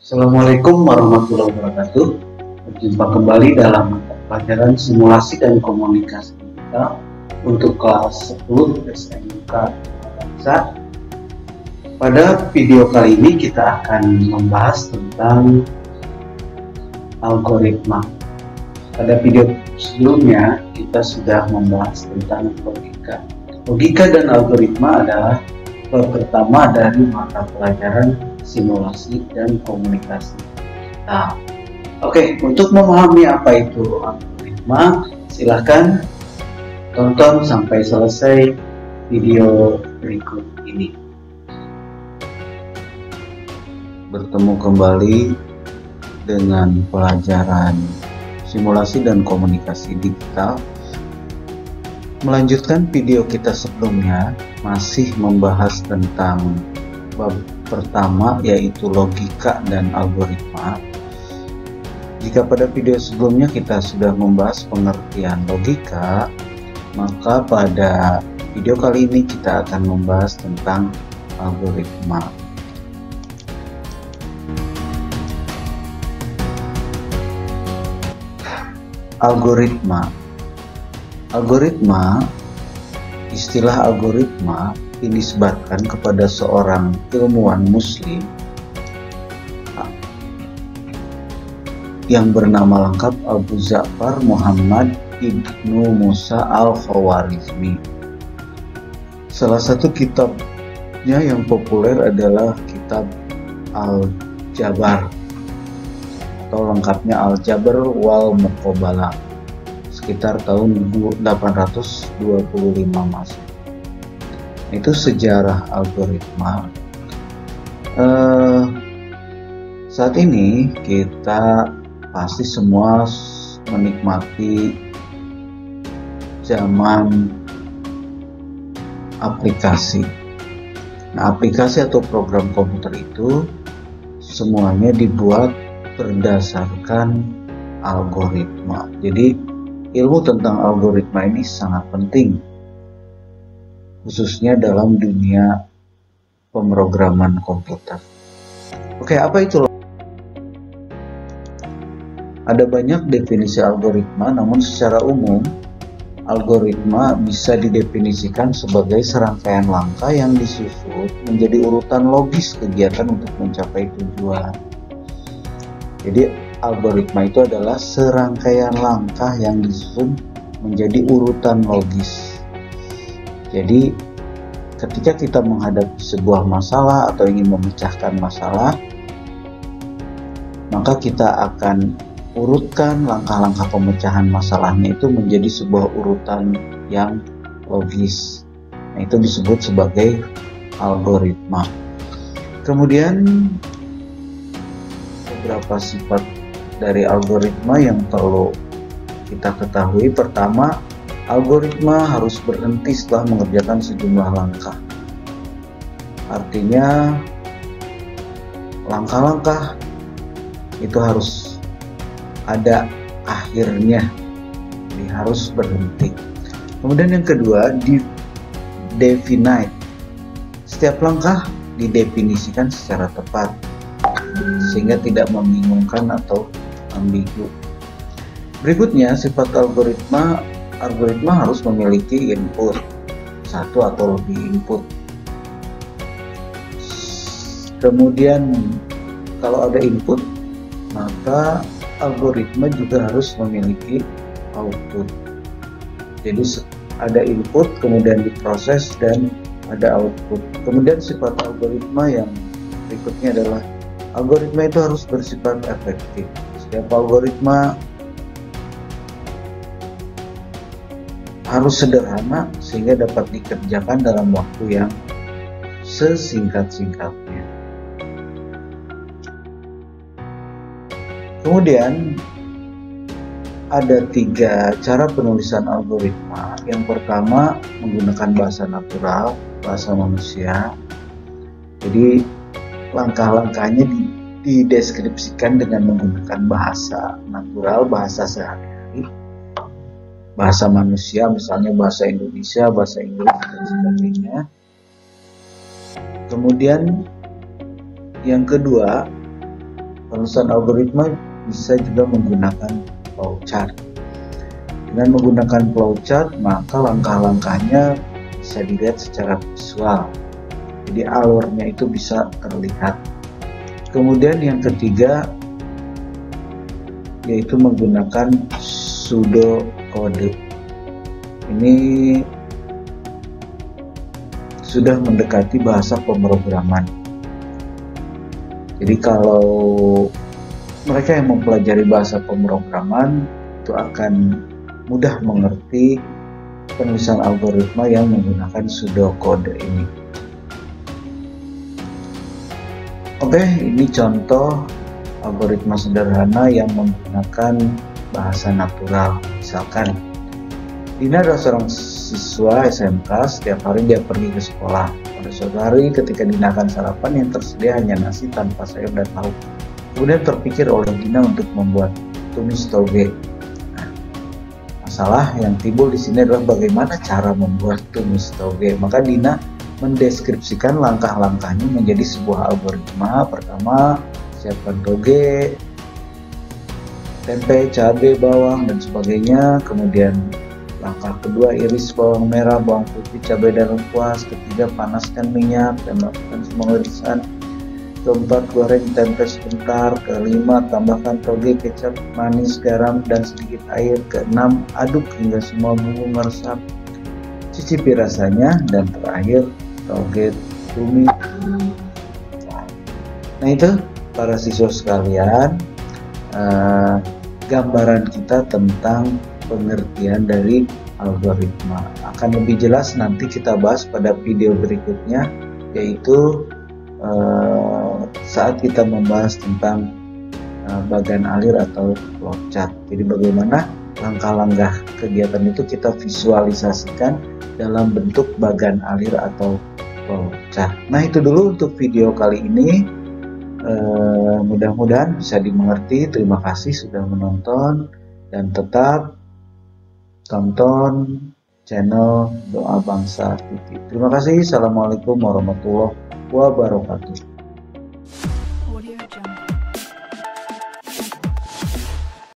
Assalamualaikum warahmatullahi wabarakatuh. Berjumpa kembali dalam pelajaran simulasi dan komunikasi digital untuk kelas 10 SMK Bangsa. Pada video kali ini kita akan membahas tentang algoritma. Pada video sebelumnya kita sudah membahas tentang logika. Logika dan algoritma adalah bab pertama dari mata pelajaran simulasi dan komunikasi. Nah, oke, untuk memahami apa itu algoritma, silahkan tonton sampai selesai video berikut ini. Bertemu kembali dengan pelajaran simulasi dan komunikasi digital. Melanjutkan video kita sebelumnya, masih membahas tentang bab pertama, yaitu logika dan algoritma. Jika pada video sebelumnya kita sudah membahas pengertian logika, maka pada video kali ini kita akan membahas tentang algoritma. Algoritma, istilah algoritma dinisbatkan kepada seorang ilmuwan muslim yang bernama lengkap Abu Ja'far Muhammad Ibnu Musa Al-Khawarizmi. Salah satu kitabnya yang populer adalah kitab Al-Jabar, atau lengkapnya Al-Jabar wal Muqabalah, sekitar tahun 825 Masehi. Itu sejarah algoritma. Saat ini kita pasti semua menikmati zaman aplikasi. Nah, aplikasi atau program komputer itu semuanya dibuat berdasarkan algoritma. Jadi ilmu tentang algoritma ini sangat penting, khususnya dalam dunia pemrograman komputer. Oke, apa itu? Ada banyak definisi algoritma, namun secara umum algoritma bisa didefinisikan sebagai serangkaian langkah yang disusun menjadi urutan logis kegiatan untuk mencapai tujuan. Jadi algoritma itu adalah serangkaian langkah yang disusun menjadi urutan logis. Jadi ketika kita menghadapi sebuah masalah atau ingin memecahkan masalah, maka kita akan urutkan langkah-langkah pemecahan masalahnya itu menjadi sebuah urutan yang logis. Nah, itu disebut sebagai algoritma. Kemudian beberapa sifat dari algoritma yang perlu kita ketahui. Pertama, algoritma harus berhenti setelah mengerjakan sejumlah langkah. Artinya langkah-langkah itu harus ada akhirnya, jadi harus berhenti. Kemudian yang kedua, definite. Setiap langkah didefinisikan secara tepat sehingga tidak membingungkan atau ambigu. Berikutnya, sifat algoritma harus memiliki input, satu atau lebih input. Kemudian kalau ada input, maka algoritma juga harus memiliki output. Jadi ada input, kemudian diproses, dan ada output. Kemudian sifat algoritma yang berikutnya adalah algoritma itu harus bersifat efektif. Setiap algoritma harus sederhana sehingga dapat dikerjakan dalam waktu yang sesingkat-singkatnya. Kemudian ada 3 cara penulisan algoritma. Yang pertama, menggunakan bahasa natural, bahasa manusia. Jadi langkah-langkahnya dideskripsikan dengan menggunakan bahasa natural, bahasa sehari-hari, bahasa manusia, misalnya bahasa Indonesia, bahasa Inggris, dan sebagainya. Kemudian yang kedua, penulisan algoritma bisa juga menggunakan flowchart. Dengan menggunakan flowchart, maka langkah-langkahnya bisa dilihat secara visual. Jadi alurnya itu bisa terlihat. Kemudian yang ketiga, yaitu menggunakan pseudocode. Ini sudah mendekati bahasa pemrograman. Jadi kalau mereka yang mempelajari bahasa pemrograman itu akan mudah mengerti penulisan algoritma yang menggunakan pseudocode ini. Oke, ini contoh algoritma sederhana yang menggunakan bahasa natural. Misalkan Dina adalah seorang siswa SMK, setiap hari dia pergi ke sekolah. Pada suatu hari ketika Dina akan sarapan, yang tersedia hanya nasi tanpa sayur dan lauk. Kemudian terpikir oleh Dina untuk membuat tumis toge. Nah, masalah yang timbul di sini adalah bagaimana cara membuat tumis toge. Maka Dina mendeskripsikan langkah-langkahnya menjadi sebuah algoritma. Pertama, siapkan toge, tempe, cabai, bawang, dan sebagainya. Kemudian langkah kedua, iris bawang merah, bawang putih, cabai, dan lengkuas. Ketiga, panaskan minyak dan melakukan semua irisan. Keempat, goreng tempe sebentar. Kelima, tambahkan toge, kecap, manis, garam, dan sedikit air. Keenam, aduk hingga semua bumbu meresap. Cicipi rasanya. Dan terakhir, toge tumis. Nah itu para siswa sekalian, gambaran kita tentang pengertian dari algoritma. Akan lebih jelas nanti kita bahas pada video berikutnya, yaitu saat kita membahas tentang bagan alir atau flowchart. Jadi bagaimana langkah-langkah kegiatan itu kita visualisasikan dalam bentuk bagan alir atau flowchart. Nah itu dulu untuk video kali ini. Mudah-mudahan bisa dimengerti. Terima kasih sudah menonton dan tetap tonton channel Doa Bangsa TV. Terima kasih. Assalamualaikum warahmatullahi wabarakatuh.